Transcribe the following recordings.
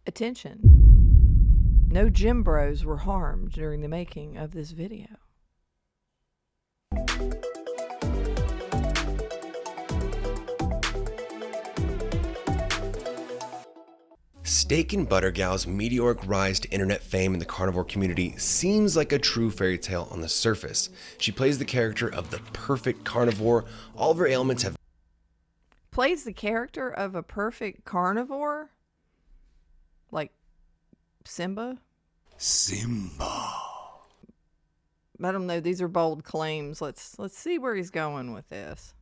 Attention. No gym bros were harmed during the making of this video. Steak and Butter Gal's meteoric rise to internet fame in the carnivore community seems like a true fairy tale on the surface. She plays the character of the perfect carnivore. All of her ailments have Plays the character of a perfect carnivore? Like Simba? I don't know. These are bold claims. Let's see where he's going with this.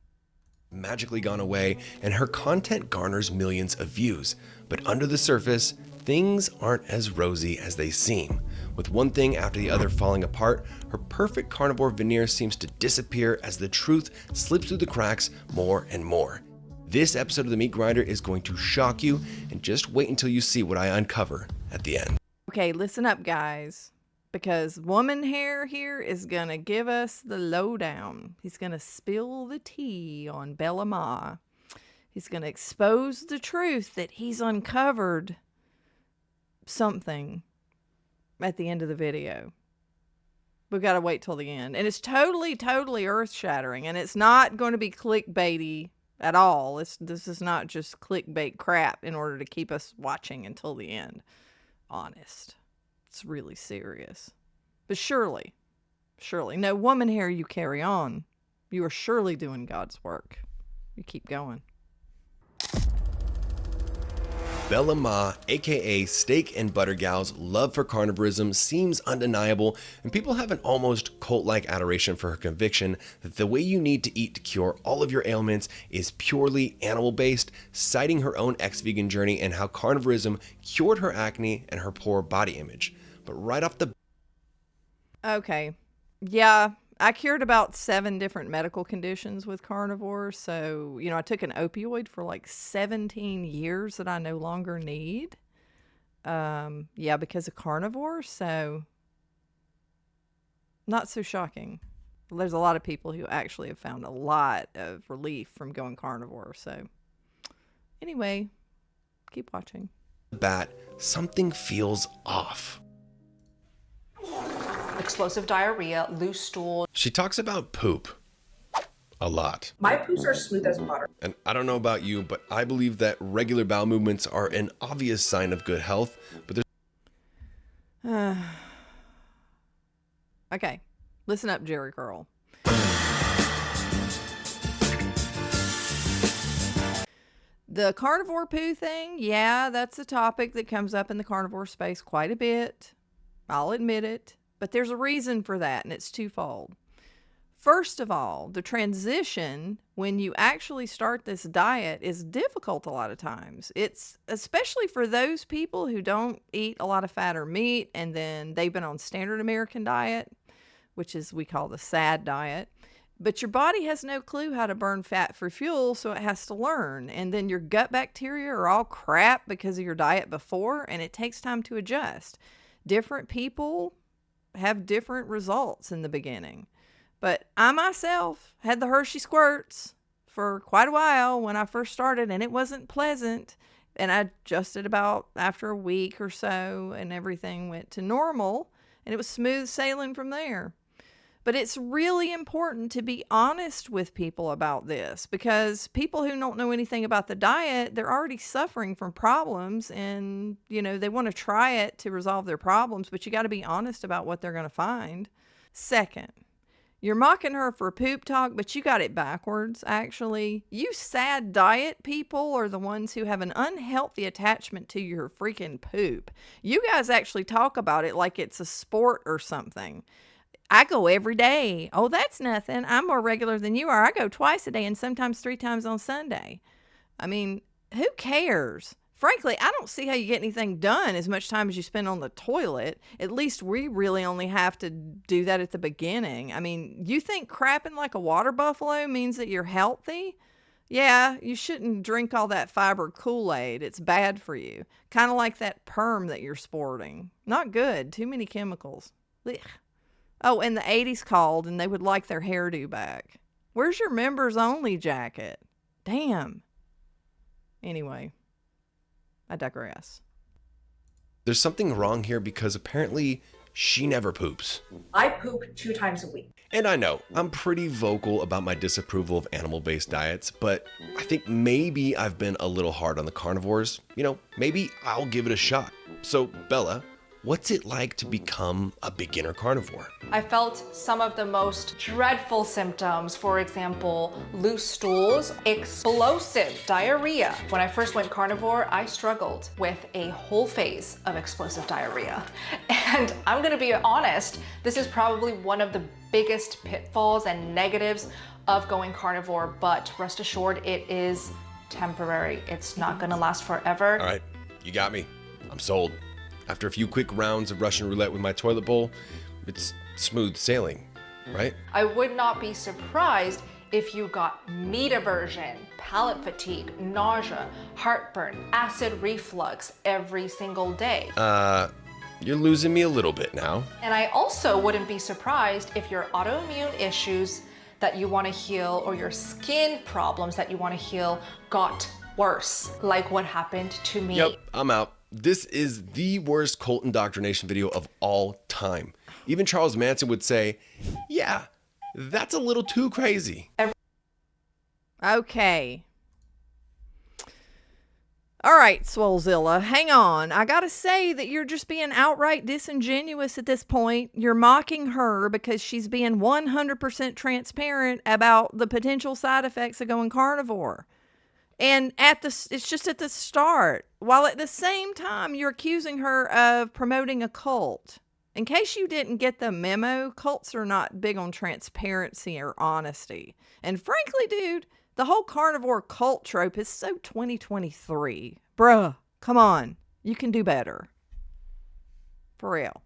magically gone away, and her content garners millions of views. But under the surface, things aren't as rosy as they seem. With one thing after the other falling apart, her perfect carnivore veneer seems to disappear as the truth slips through the cracks more and more. This episode of The Meat Grinder is going to shock you, and just wait until you see what I uncover at the end. Okay, listen up, guys. Because Woman Hair here is going to give us the lowdown. He's going to spill the tea on Bella Ma. He's going to expose the truth that he's uncovered something at the end of the video. We've got to wait till the end. And it's totally earth-shattering. And it's not going to be clickbaity at all. This is not just clickbait crap in order to keep us watching until the end. Honest. It's really serious. But surely, no, Woman Hair, you carry on. You are surely doing God's work. You keep going. Bella Ma, aka Steak and Butter Gal's love for carnivorism seems undeniable, and people have an almost cult-like adoration for her conviction that the way you need to eat to cure all of your ailments is purely animal-based, citing her own ex-vegan journey and how carnivorism cured her acne and her poor body image. But right off the Okay. Yeah, I cured about 7 different medical conditions with carnivore. So, I took an opioid for like 17 years that I no longer need. Because of carnivore. So, not so shocking. There's a lot of people who actually have found a lot of relief from going carnivore. So, anyway, keep watching. bat, something feels off. Explosive diarrhea, loose stool. She talks about poop a lot. My poops are smooth as butter. And I don't know about you, but I believe that regular bowel movements are an obvious sign of good health, but there's Okay, listen up, Jerry Curl. The carnivore poo thing, yeah, that's a topic that comes up in the carnivore space quite a bit. I'll admit it. But there's a reason for that, and it's twofold. First of all, the transition when you actually start this diet is difficult a lot of times. It's especially for those people who don't eat a lot of fat or meat, and then they've been on standard American diet, which is we call the SAD diet. But your body has no clue how to burn fat for fuel, so it has to learn. And then your gut bacteria are all crap because of your diet before, and it takes time to adjust. Different people have different results in the beginning. But I myself had the Hershey squirts for quite a while when I first started, and it wasn't pleasant. And I adjusted about after a week or so, and everything went to normal, and it was smooth sailing from there. But it's really important to be honest with people about this, because people who don't know anything about the diet, they're already suffering from problems, and, they want to try it to resolve their problems, but you got to be honest about what they're going to find. Second, you're mocking her for poop talk, but you got it backwards, actually. You sad diet people are the ones who have an unhealthy attachment to your freaking poop. You guys actually talk about it like it's a sport or something. I go every day. Oh, that's nothing. I'm more regular than you are. I go twice a day and sometimes 3 times on Sunday. I mean, who cares? Frankly, I don't see how you get anything done as much time as you spend on the toilet. At least we really only have to do that at the beginning. I mean, you think crapping like a water buffalo means that you're healthy? Yeah, you shouldn't drink all that fiber Kool-Aid. It's bad for you. Kind of like that perm that you're sporting. Not good. Too many chemicals. Ugh. Oh, and the 80s called and they would like their hairdo back. Where's your members only jacket? Damn. Anyway, I digress. There's something wrong here because apparently she never poops. I poop 2 times a week. And I know, I'm pretty vocal about my disapproval of animal-based diets, but I think maybe I've been a little hard on the carnivores. Maybe I'll give it a shot. So, Bella, what's it like to become a beginner carnivore? I felt some of the most dreadful symptoms, for example, loose stools, explosive diarrhea. When I first went carnivore, I struggled with a whole phase of explosive diarrhea. And I'm gonna be honest, this is probably one of the biggest pitfalls and negatives of going carnivore, but rest assured it is temporary. It's not gonna last forever. All right, you got me. I'm sold. After a few quick rounds of Russian roulette with my toilet bowl, it's smooth sailing, right? I would not be surprised if you got meat aversion, palate fatigue, nausea, heartburn, acid reflux every single day. You're losing me a little bit now. And I also wouldn't be surprised if your autoimmune issues that you want to heal or your skin problems that you want to heal got worse, like what happened to me. Yep, I'm out. This is the worst cult indoctrination video of all time. Even Charles Manson would say, yeah, that's a little too crazy. Okay. All right, Swolezilla, hang on. I gotta say that you're just being outright disingenuous at this point. You're mocking her because she's being 100% transparent about the potential side effects of going carnivore. And it's just at the start, while at the same time you're accusing her of promoting a cult. In case you didn't get the memo, cults are not big on transparency or honesty. And frankly, dude, the whole carnivore cult trope is so 2023. Bruh, come on. You can do better. For real.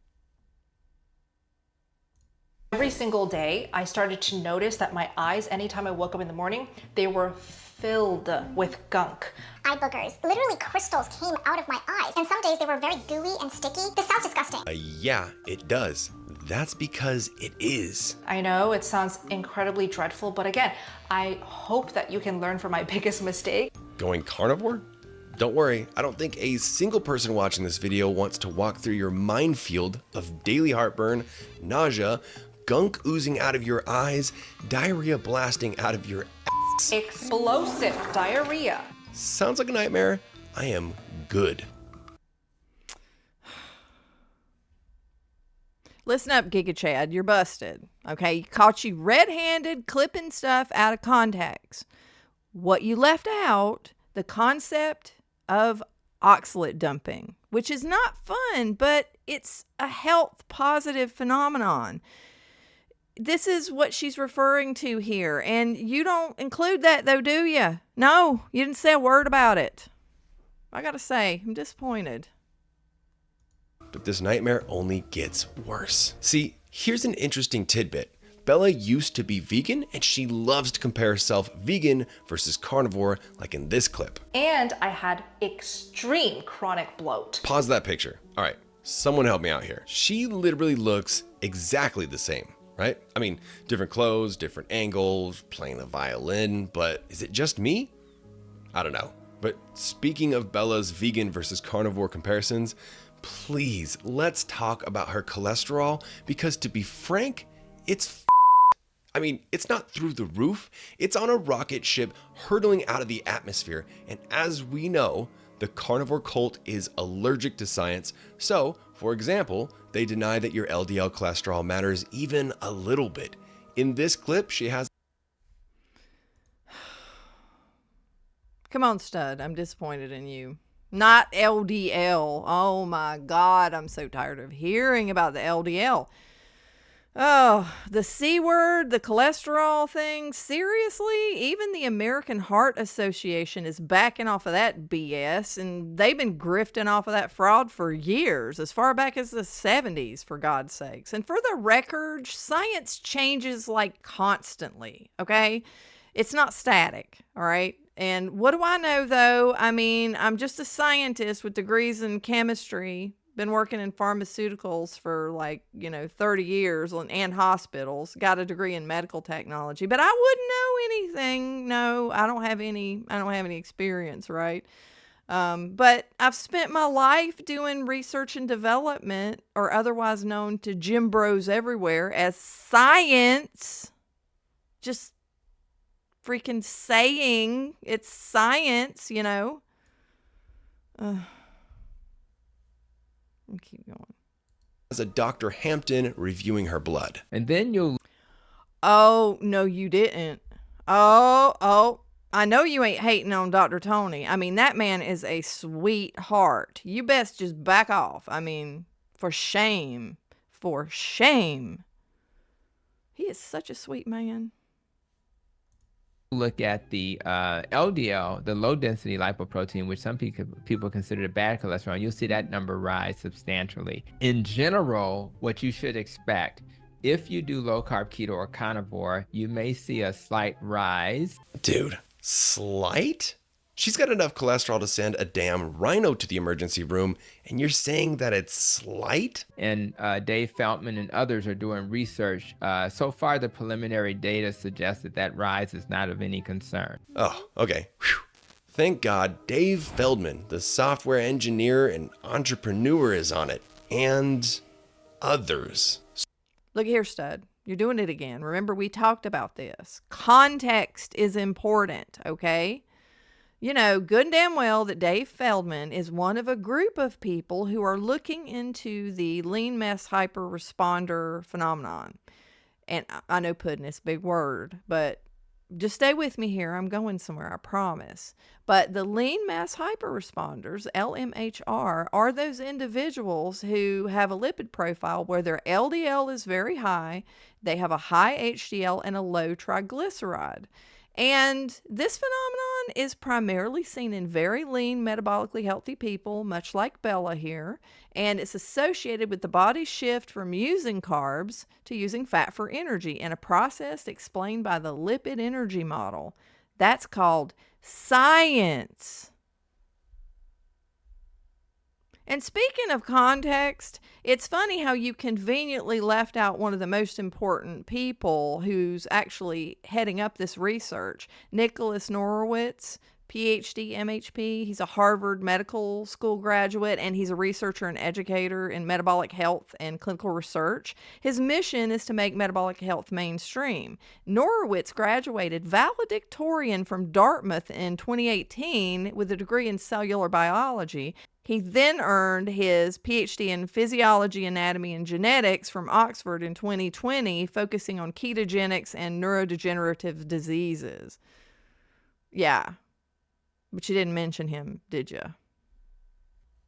Every single day, I started to notice that my eyes, anytime I woke up in the morning, they were filled with gunk. Eye boogers. Literally crystals came out of my eyes. And some days they were very gooey and sticky. This sounds disgusting. Yeah, it does. That's because it is. I know it sounds incredibly dreadful, but again, I hope that you can learn from my biggest mistake. Going carnivore? Don't worry, I don't think a single person watching this video wants to walk through your minefield of daily heartburn, nausea, gunk oozing out of your eyes, diarrhea blasting out of your ass. Explosive diarrhea. Sounds like a nightmare. I am good. Listen up, Giga Chad. You're busted. Okay? Caught you red-handed clipping stuff out of context. What you left out, the concept of oxalate dumping, which is not fun, but it's a health positive phenomenon. This is what she's referring to here. And you don't include that though, do you? No, you didn't say a word about it. I gotta say, I'm disappointed. But this nightmare only gets worse. See, here's an interesting tidbit. Bella used to be vegan and she loves to compare herself vegan versus carnivore like in this clip. And I had extreme chronic bloat. Pause that picture. All right, someone help me out here. She literally looks exactly the same, right? I mean, different clothes, different angles, playing the violin, but is it just me? I don't know. But speaking of Bella's vegan versus carnivore comparisons, please, let's talk about her cholesterol because to be frank, it's it's not through the roof. It's on a rocket ship hurtling out of the atmosphere. And as we know, the carnivore cult is allergic to science. So, for example, they deny that your LDL cholesterol matters even a little bit. In this clip, she has... Come on, stud. I'm disappointed in you. Not LDL. Oh my God. I'm so tired of hearing about the LDL. Oh, the C word, the cholesterol thing. Seriously? Even the American Heart Association is backing off of that BS, and they've been grifting off of that fraud for years, as far back as the 70s, for God's sakes. And for the record, science changes like constantly, okay? It's not static, all right? And what do I know, though? I mean, I'm just a scientist with degrees in chemistry. Been working in pharmaceuticals for 30 years and hospitals. Got a degree in medical technology, but I wouldn't know anything. No, I don't have any experience, right? But I've spent my life doing research and development, or otherwise known to gym bros everywhere as science. Just freaking saying it's science, you know. I'll keep going. As a Dr. Hampton reviewing her blood. And then you'll... Oh, no, you didn't. Oh, I know you ain't hating on Dr. Tony. I mean, that man is a sweetheart. You best just back off. I mean, for shame. For shame. He is such a sweet man. Look at the LDL, the low density lipoprotein, which some people consider bad cholesterol, you'll see that number rise substantially. In general, what you should expect, if you do low carb, keto, or carnivore, you may see a slight rise. Dude, slight? She's got enough cholesterol to send a damn rhino to the emergency room, and you're saying that it's slight? And Dave Feldman and others are doing research. So far, the preliminary data suggests that rise is not of any concern. Oh, okay. Whew. Thank God Dave Feldman, the software engineer and entrepreneur, is on it. And others. Look here, stud. You're doing it again. Remember, we talked about this. Context is important, okay? You know good and damn well that Dave Feldman is one of a group of people who are looking into the lean mass hyperresponder phenomenon. And I know pudding is a big word, but just stay with me here. I'm going somewhere, I promise. But the lean mass hyperresponders, LMHR, are those individuals who have a lipid profile where their LDL is very high, they have a high HDL and a low triglyceride. And this phenomenon is primarily seen in very lean, metabolically healthy people, much like Bella here, and it's associated with the body's shift from using carbs to using fat for energy in a process explained by the lipid energy model. That's called science. And speaking of context, it's funny how you conveniently left out one of the most important people who's actually heading up this research, Nicholas Norowitz, PhD, MHP. He's a Harvard Medical School graduate, and he's a researcher and educator in metabolic health and clinical research. His mission is to make metabolic health mainstream. Norowitz graduated valedictorian from Dartmouth in 2018 with a degree in cellular biology. He then earned his PhD in physiology, anatomy, and genetics from Oxford in 2020, focusing on ketogenics and neurodegenerative diseases. Yeah, but you didn't mention him, did you?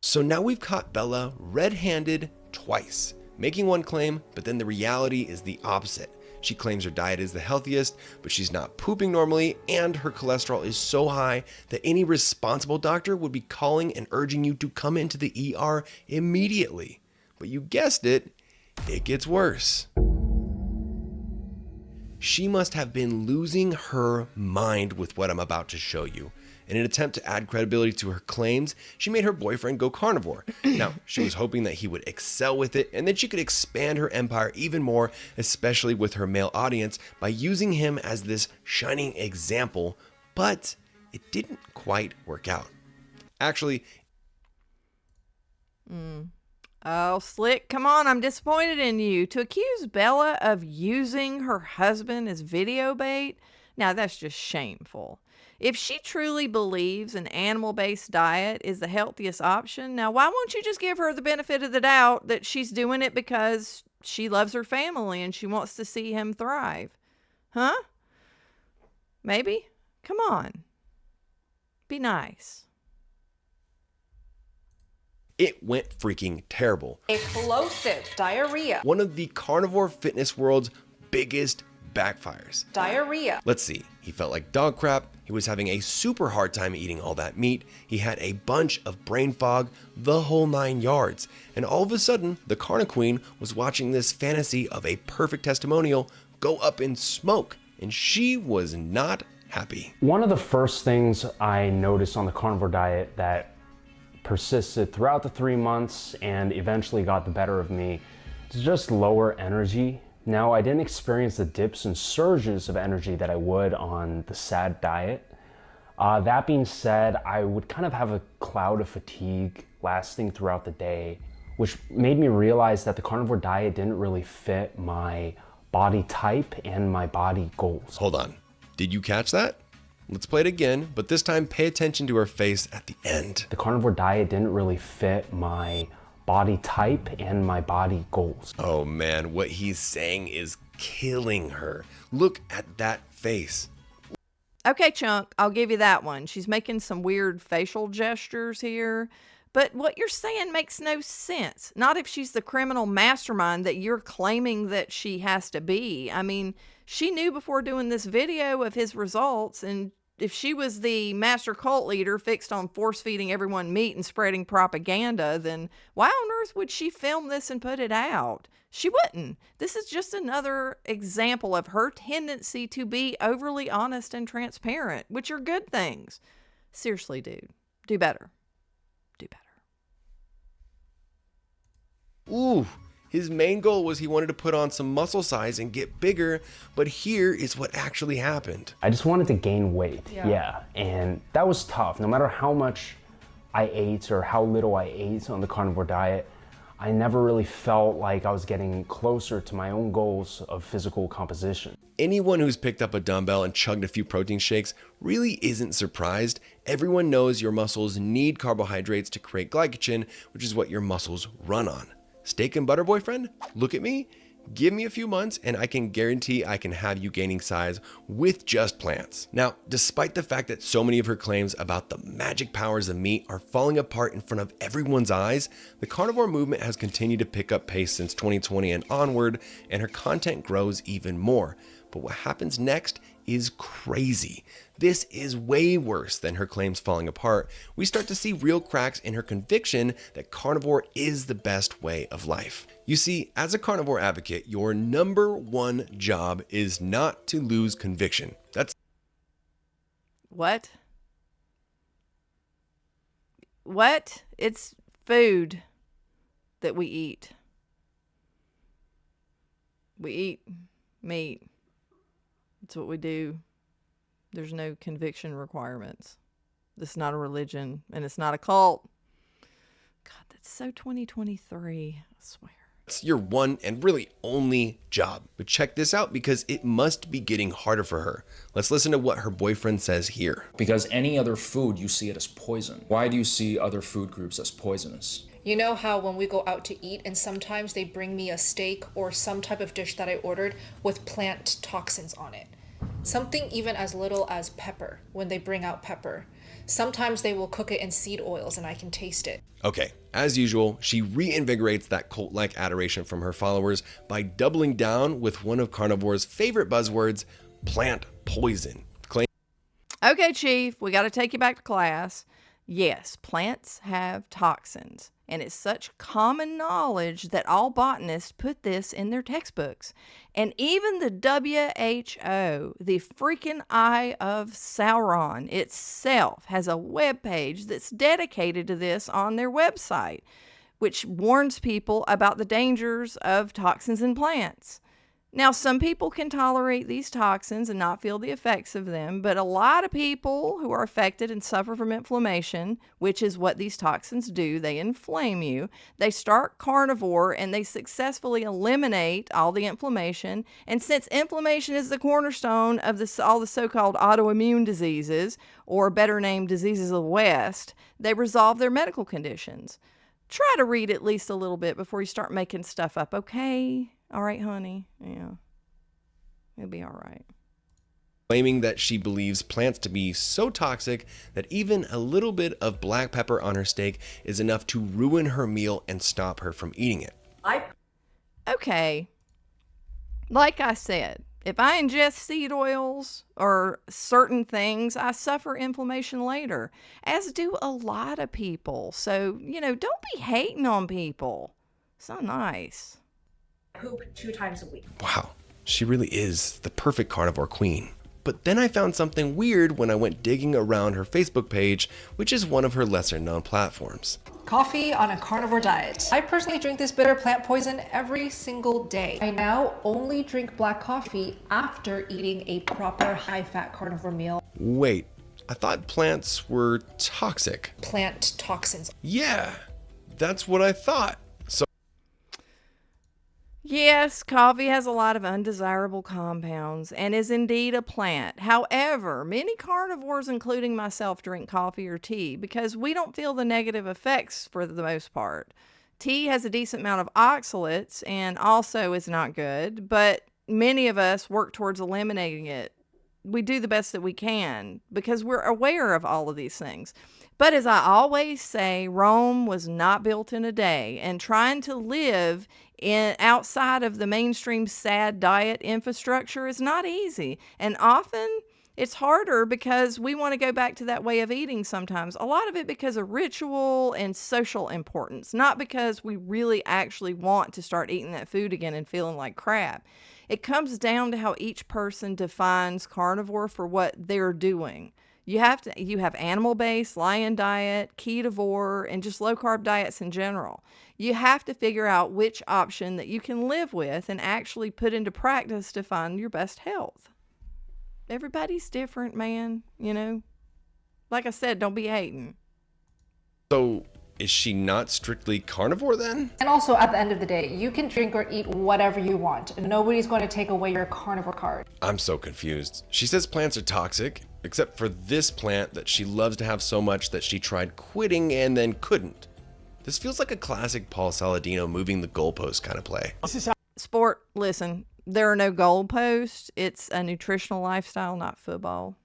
So now we've caught Bella red-handed twice, making one claim, but then the reality is the opposite. She claims her diet is the healthiest, but she's not pooping normally, and her cholesterol is so high that any responsible doctor would be calling and urging you to come into the ER immediately. But you guessed it, it gets worse. She must have been losing her mind with what I'm about to show you. In an attempt to add credibility to her claims, she made her boyfriend go carnivore. Now, she was hoping that he would excel with it and that she could expand her empire even more, especially with her male audience, by using him as this shining example, but it didn't quite work out. Actually, Oh, Slick, come on, I'm disappointed in you. To accuse Bella of using her husband as video bait, now that's just shameful. If she truly believes an animal-based diet is the healthiest option, now why won't you just give her the benefit of the doubt that she's doing it because she loves her family and she wants to see him thrive? Huh? Maybe? Come on. Be nice. it went freaking terrible. Explosive diarrhea. One of the carnivore fitness world's biggest backfires. Diarrhea. Let's see, he felt like dog crap, he was having a super hard time eating all that meat, he had a bunch of brain fog, the whole 9 yards. And all of a sudden, the Carna Queen was watching this fantasy of a perfect testimonial go up in smoke, and she was not happy. One of the first things I noticed on the carnivore diet that persisted throughout the 3 months and eventually got the better of me is just lower energy. Now, I didn't experience the dips and surges of energy that I would on the SAD diet, That being said, I would kind of have a cloud of fatigue lasting throughout the day, which made me realize that the carnivore diet didn't really fit my body type and my body goals. Hold on. Did you catch that? Let's play it again, but this time pay attention to her face at the end. The carnivore diet didn't really fit my body type and my body goals. Oh man, what he's saying is killing her. Look at that face. Okay, Chunk, I'll give you that one. She's making some weird facial gestures here. But what you're saying makes no sense. Not if she's the criminal mastermind that you're claiming that she has to be. I mean, she knew before doing this video of his results, and if she was the master cult leader fixed on force-feeding everyone meat and spreading propaganda, then why on earth would she film this and put it out? She wouldn't. This is just another example of her tendency to be overly honest and transparent, which are good things. Seriously, dude, do better. Do better. Ooh, his main goal was he wanted to put on some muscle size and get bigger, but here is what actually happened. I just wanted to gain weight, yeah, and that was tough. No matter how much I ate or how little I ate on the carnivore diet, I never really felt like I was getting closer to my own goals of physical composition. Anyone who's picked up a dumbbell and chugged a few protein shakes really isn't surprised. Everyone knows your muscles need carbohydrates to create glycogen, which is what your muscles run on. Steak and butter boyfriend, look at me. Give me a few months and I can guarantee I can have you gaining size with just plants. Now, despite the fact that so many of her claims about the magic powers of meat are falling apart in front of everyone's eyes, the carnivore movement has continued to pick up pace since 2020 and onward, and her content grows even more. But what happens next is crazy. This is way worse than her claims falling apart. We start to see real cracks in her conviction that carnivore is the best way of life. You see, as a carnivore advocate, your number one job is not to lose conviction. That's What? What? It's food that we eat. We eat meat. It's what we do. There's no conviction requirements. This is not a religion, and it's not a cult. God, that's so 2023, I swear. It's your one and really only job. But check this out, because it must be getting harder for her. Let's listen to what her boyfriend says here. Because any other food, you see it as poison. Why do you see other food groups as poisonous? You know how when we go out to eat and sometimes they bring me a steak or some type of dish that I ordered with plant toxins on it? Something even as little as pepper, when they bring out pepper. Sometimes they will cook it in seed oils and I can taste it. Okay, as usual, she reinvigorates that cult-like adoration from her followers by doubling down with one of Carnivore's favorite buzzwords, plant poison. Okay, Chief, we got to take you back to class. Yes, plants have toxins, and it's such common knowledge that all botanists put this in their textbooks. And even the WHO, the freaking Eye of Sauron itself, has a webpage that's dedicated to this on their website, which warns people about the dangers of toxins in plants. Now, some people can tolerate these toxins and not feel the effects of them, but a lot of people who are affected and suffer from inflammation, which is what these toxins do, they inflame you. They start carnivore and they successfully eliminate all the inflammation. And since inflammation is the cornerstone of all the so-called autoimmune diseases, or better named diseases of the West, they resolve their medical conditions. Try to read at least a little bit before you start making stuff up, okay? All right, honey. Yeah. It'll be all right. Claiming that she believes plants to be so toxic that even a little bit of black pepper on her steak is enough to ruin her meal and stop her from eating it. Okay. Like I said, if I ingest seed oils or certain things, I suffer inflammation later, as do a lot of people. So, don't be hating on people. It's not nice. Poop 2 times a week. Wow, she really is the perfect carnivore queen. But then I found something weird when I went digging around her Facebook page, which is one of her lesser known platforms. Coffee on a carnivore diet. I personally drink this bitter plant poison every single day. I now only drink black coffee after eating a proper high-fat carnivore meal. Wait, I thought plants were toxic. Plant toxins. Yeah, that's what I thought. So Yes, coffee has a lot of undesirable compounds and is indeed a plant. However, many carnivores, including myself, drink coffee or tea because we don't feel the negative effects for the most part. Tea has a decent amount of oxalates and also is not good, but many of us work towards eliminating it. We do the best that we can because we're aware of all of these things. But as I always say, Rome was not built in a day, and trying to live outside of the mainstream sad diet infrastructure is not easy. And often it's harder because we want to go back to that way of eating sometimes. A lot of it because of ritual and social importance, not because we really actually want to start eating that food again and feeling like crap. It comes down to how each person defines carnivore for what they're doing. You have animal-based, lion diet, ketovore, and just low-carb diets in general. You have to figure out which option that you can live with and actually put into practice to find your best health. Everybody's different, man, you know. Like I said, don't be hating. So is she not strictly carnivore then? And also, at the end of the day, you can drink or eat whatever you want. Nobody's going to take away your carnivore card. I'm so confused. She says plants are toxic, except for this plant that she loves to have so much that she tried quitting and then couldn't. This feels like a classic Paul Saladino moving the goalpost kind of play. Sport, listen, there are no goalposts. It's a nutritional lifestyle, not football.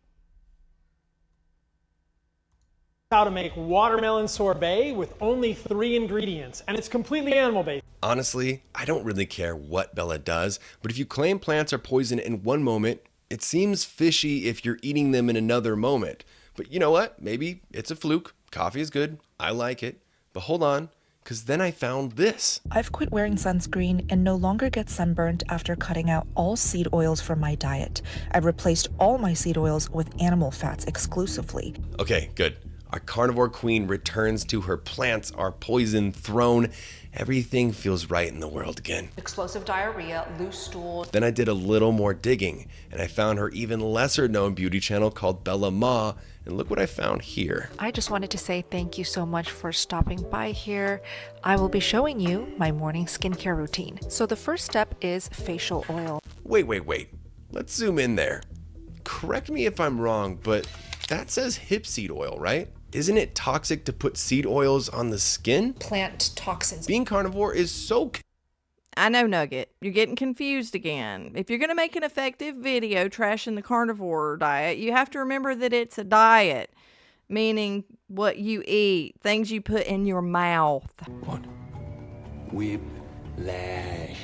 How to make watermelon sorbet with only 3 ingredients, and it's completely animal-based. Honestly, I don't really care what Bella does, but if you claim plants are poison in one moment, it seems fishy if you're eating them in another moment. But you know what? Maybe it's a fluke. Coffee is good. I like it. But hold on, because then I found this. I've quit wearing sunscreen and no longer get sunburned after cutting out all seed oils from my diet. I've replaced all my seed oils with animal fats exclusively. Okay, good. Our carnivore queen returns to her plants are poison throne. Everything feels right in the world again. Explosive diarrhea, loose stool. Then I did a little more digging, and I found her even lesser known beauty channel called Bella Ma, and look what I found here. I just wanted to say thank you so much for stopping by here. I will be showing you my morning skincare routine. So the first step is facial oil. Wait. Let's zoom in there. Correct me if I'm wrong, but that says hip seed oil, right? Isn't it toxic to put seed oils on the skin? Plant toxins. Being carnivore is so... I know, Nugget. You're getting confused again. If you're going to make an effective video trashing the carnivore diet, you have to remember that it's a diet, meaning what you eat, things you put in your mouth. What? Whiplash.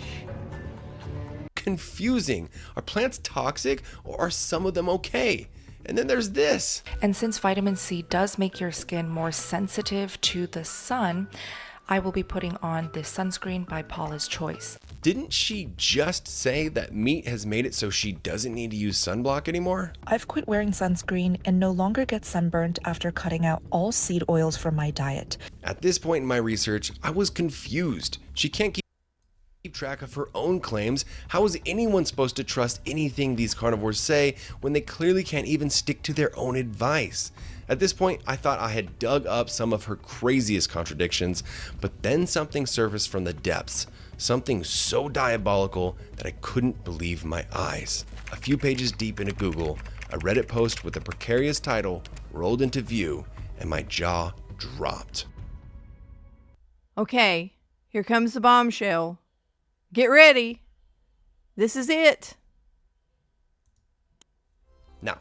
Confusing. Are plants toxic or are some of them okay? And then there's this. And since vitamin C does make your skin more sensitive to the sun, I will be putting on this sunscreen by Paula's Choice. Didn't she just say that meat has made it so she doesn't need to use sunblock anymore? I've quit wearing sunscreen and no longer get sunburned after cutting out all seed oils from my diet. At this point in my research, I was confused. She can't keep track of her own claims. How is anyone supposed to trust anything these carnivores say when they clearly can't even stick to their own advice? At this point, I thought I had dug up some of her craziest contradictions, but then something surfaced from the depths. Something so diabolical that I couldn't believe my eyes. A few pages deep into Google, a Reddit post with a precarious title rolled into view, and my jaw dropped. Okay, here comes the bombshell. Get ready. This is it. Now,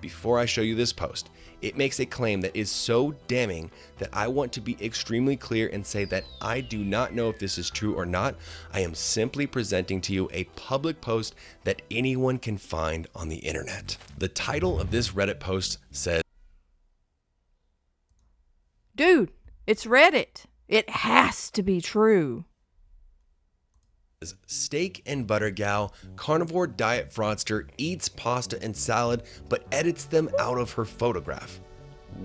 before I show you this post, it makes a claim that is so damning that I want to be extremely clear and say that I do not know if this is true or not. I am simply presenting to you a public post that anyone can find on the internet. The title of this Reddit post says, Dude, it's Reddit. It has to be true. Steak and butter gal, carnivore diet fraudster, eats pasta and salad, but edits them out of her photograph.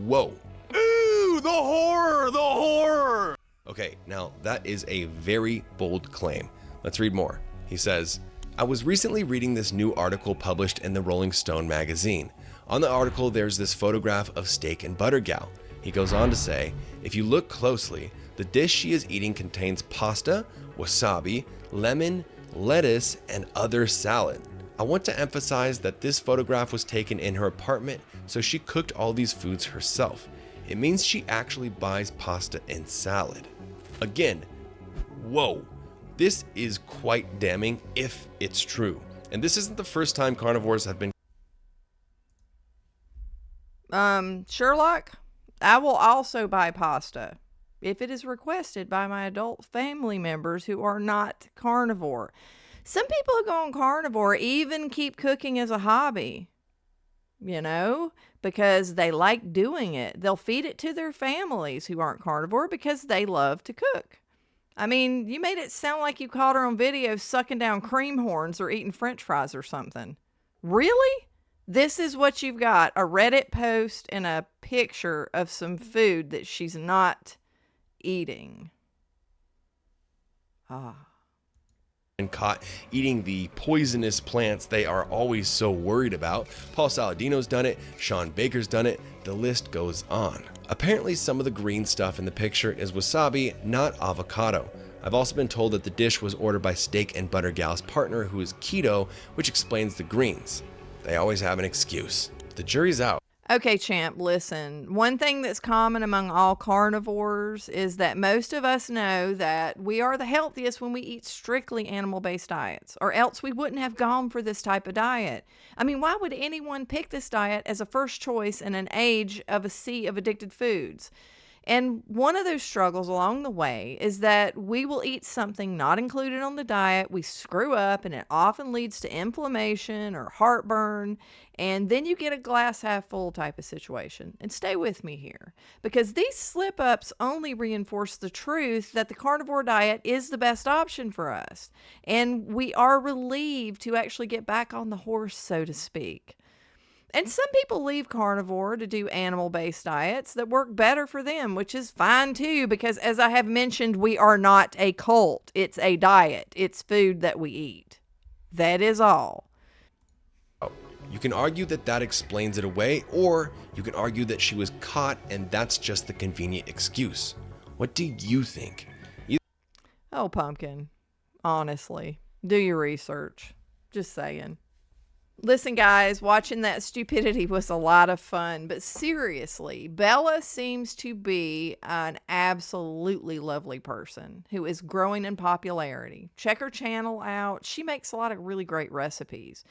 Whoa. Ooh, the horror! Okay, now that is a very bold claim. Let's read more. He says, I was recently reading this new article published in the Rolling Stone magazine. On the article, there's this photograph of Steak and Butter Gal. He goes on to say, if you look closely, the dish she is eating contains pasta, wasabi, lemon, lettuce, and other salad. I want to emphasize that this photograph was taken in her apartment, so she cooked all these foods herself. It means she actually buys pasta and salad. Again, whoa, this is quite damning if it's true. And this isn't the first time carnivores have been. Sherlock, I will also buy pasta if it is requested by my adult family members who are not carnivore. Some people who go on carnivore even keep cooking as a hobby, you know, because they like doing it. They'll feed it to their families who aren't carnivore because they love to cook. I mean, you made it sound like you caught her on video sucking down cream horns or eating French fries or something. Really? This is what you've got, a Reddit post and a picture of some food that she's not eating. And caught eating the poisonous plants they are always so worried about. Paul Saladino's done it, Sean Baker's done it, the list goes on. Apparently some of the green stuff in the picture is wasabi, not avocado. I've also been told that the dish was ordered by Steak and Butter Gal's partner who is keto, which explains the greens. They always have an excuse. The jury's out. Okay, champ, listen. One thing that's common among all carnivores is that most of us know that we are the healthiest when we eat strictly animal-based diets, or else we wouldn't have gone for this type of diet. I mean, why would anyone pick this diet as a first choice in an age of a sea of addicted foods? And one of those struggles along the way is that we will eat something not included on the diet, we screw up, and it often leads to inflammation or heartburn, and then you get a glass half full type of situation. And stay with me here, because these slip-ups only reinforce the truth that the carnivore diet is the best option for us, and we are relieved to actually get back on the horse, so to speak. And some people leave carnivore to do animal-based diets that work better for them, which is fine too, because as I have mentioned, we are not a cult. It's a diet. It's food that we eat. That is all. You can argue that that explains it away, or you can argue that she was caught and that's just the convenient excuse. What do you think? Oh, Pumpkin. Honestly, do your research. Just saying. Listen, guys, watching that stupidity was a lot of fun, but seriously, Bella seems to be an absolutely lovely person who is growing in popularity. Check her channel out. She makes a lot of really great recipes.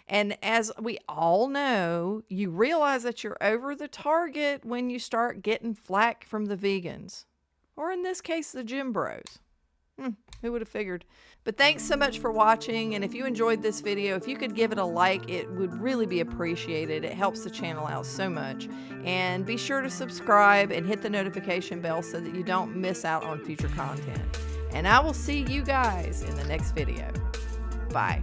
And as we all know, you realize that you're over the target when you start getting flack from the vegans, or in this case, the gym bros. Who would have figured? But thanks so much for watching, and if you enjoyed this video, if you could give it a like, it would really be appreciated. It helps the channel out so much. And be sure to subscribe and hit the notification bell so that you don't miss out on future content. And I will see you guys in the next video. Bye.